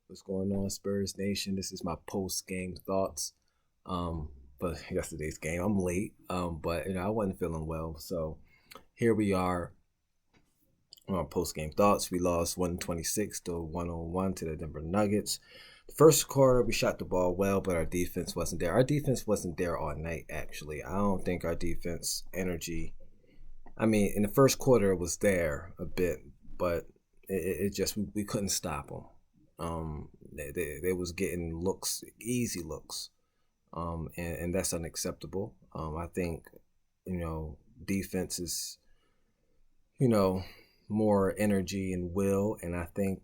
What's going on, Spurs Nation? This is my post-game thoughts. But yesterday's game, I'm late. But I wasn't feeling well, so here we are on our post-game thoughts. We lost 126 to 101 to the Denver Nuggets. The first quarter, we shot the ball well, but our defense wasn't there. Our defense wasn't there all night. Actually, I don't think our defense energy. I mean, in the first quarter, it was there a bit, but it just we couldn't stop them. They was getting looks, easy looks, and that's unacceptable. I think defense is you know more energy and will, and I think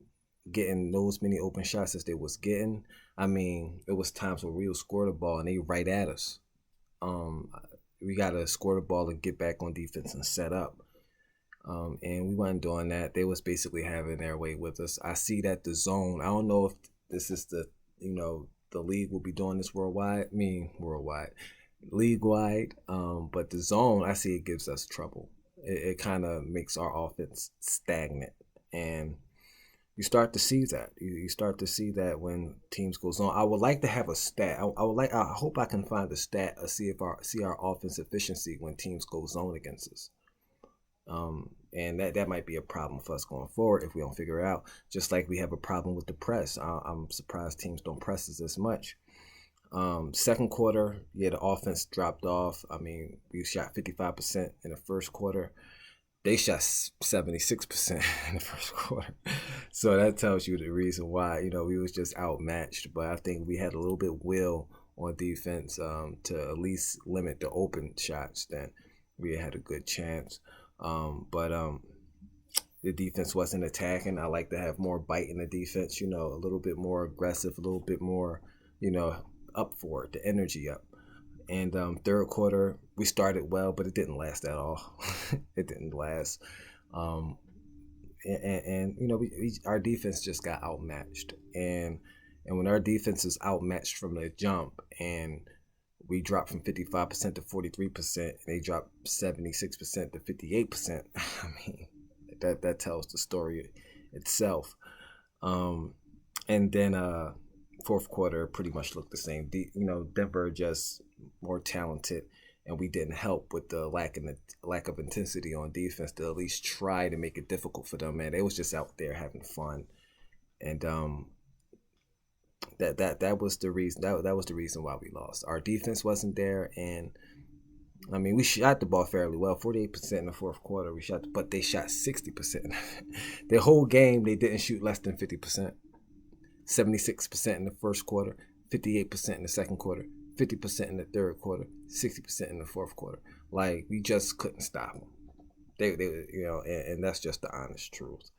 getting those many open shots as they was getting. I mean, it was times where we would score the ball and they right at us. Um, we gotta score the ball and get back on defense and set up. And we weren't doing that. They was basically having their way with us. I see that the zone. I don't know if this is the league will be doing this worldwide. I mean worldwide, league wide. But the zone, I see it gives us trouble. It kind of makes our offense stagnant, and you start to see that. You start to see that when teams goes on. I would like to have a stat. I would like. I hope I can find a stat. See if our offense efficiency when teams go zone against us. And that might be a problem for us going forward if we don't figure it out. Just like we have a problem with the press. I'm surprised teams don't press us as much. Second quarter, yeah, the offense dropped off. I mean, we shot 55% in the first quarter. They shot 76% in the first quarter. So that tells you the reason why, we was just outmatched. But I think we had a little bit will on defense to at least limit the open shots. Then we had a good chance. But the defense wasn't attacking. I like to have more bite in the defense, a little bit more aggressive, a little bit more, up for it, the energy up. And third quarter, we started well, but it didn't last at all. It didn't last. Um, our defense just got outmatched. And when our defense is outmatched from the jump and we dropped from 55% to 43%, and they dropped 76% to 58%. I mean, that tells the story itself. Um, and then fourth quarter pretty much looked the same. Denver just more talented, and we didn't help with the lack of intensity on defense to at least try to make it difficult for them. Man, they was just out there having fun, and that was the reason that was the reason why we lost. Our defense wasn't there, and I mean we shot the ball fairly well, 48% in the fourth quarter. But they shot 60%. The whole game they didn't shoot less than 50%. 76% in the first quarter, 58% in the second quarter, 50% in the third quarter, 60% in the fourth quarter. Like we just couldn't stop them. And that's just the honest truth.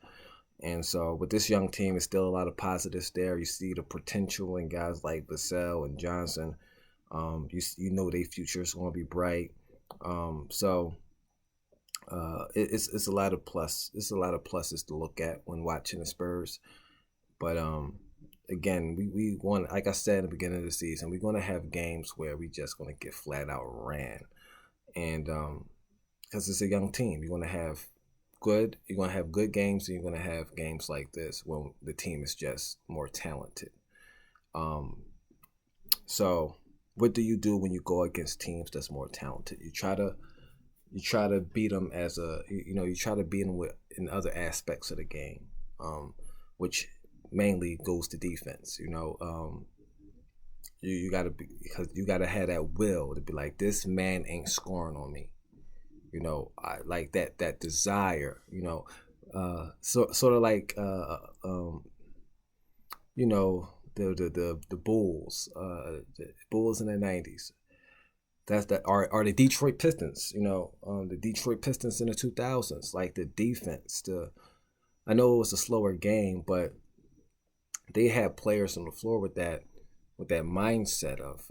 And so with this young team, there's still a lot of positives there. You see the potential in guys like Vassell and Johnson. You know their future is going to be bright. It's a lot of plus. It's a lot of pluses to look at when watching the Spurs. But again, we want, like I said in the beginning of the season, we're going to have games where we just going to get flat out ran, and because it's a young team, you're going to have good games, and you're going to have games like this when the team is just more talented. So what do you do when you go against teams that's more talented? You try to beat them you try to beat them in other aspects of the game, which mainly goes to defense. You gotta be, because you gotta have that will to be like, this man ain't scoring on me. I like that desire. Sort of like the Bulls in the '90s. That's that are the Detroit Pistons. The Detroit Pistons in the 2000s. Like the defense. I know it was a slower game, but they had players on the floor with that mindset of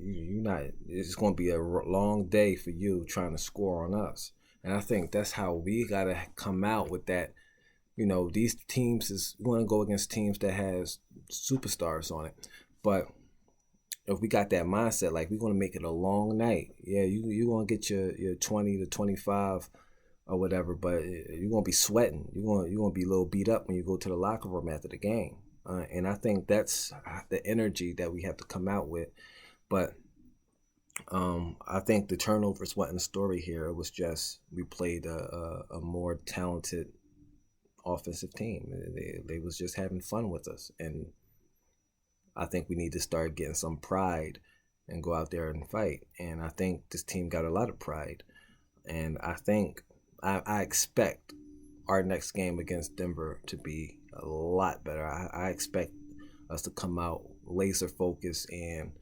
you not. It's going to be a long day for you trying to score on us. And I think that's how we gotta come out with that. These teams is going to go against teams that has superstars on it, but if we got that mindset, like we're going to make it a long night. Yeah, you're going to get your 20 to 25 or whatever, but you're going to be sweating. You're going to be a little beat up when you go to the locker room after the game. and I think that's the energy that we have to come out with. But I think the turnovers wasn't the story here. It was just we played a more talented offensive team. They was just having fun with us, and I think we need to start getting some pride and go out there and fight. And I think this team got a lot of pride, and I think I expect our next game against Denver to be a lot better. I expect us to come out laser focused and,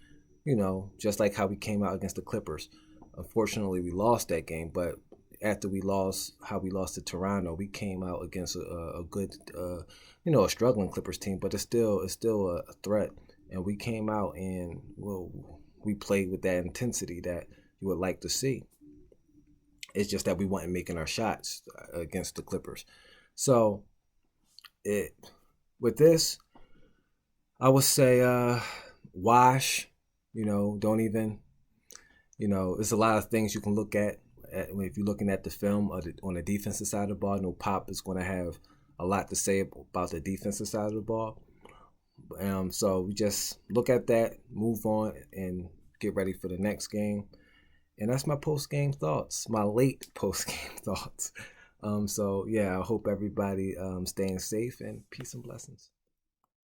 just like how we came out against the Clippers. Unfortunately, we lost that game, but after we lost, how we lost to Toronto, we came out against a good, a struggling Clippers team, but it's still a threat. And we came out and we played with that intensity that you would like to see. It's just that we weren't making our shots against the Clippers. So it with this, I would say wash. Don't even. There's a lot of things you can look at if you're looking at the film on the defensive side of the ball. Pop is going to have a lot to say about the defensive side of the ball. So we just look at that, move on, and get ready for the next game. And that's my post-game thoughts, my late post-game thoughts. So, yeah, I hope everybody staying safe, and peace and blessings.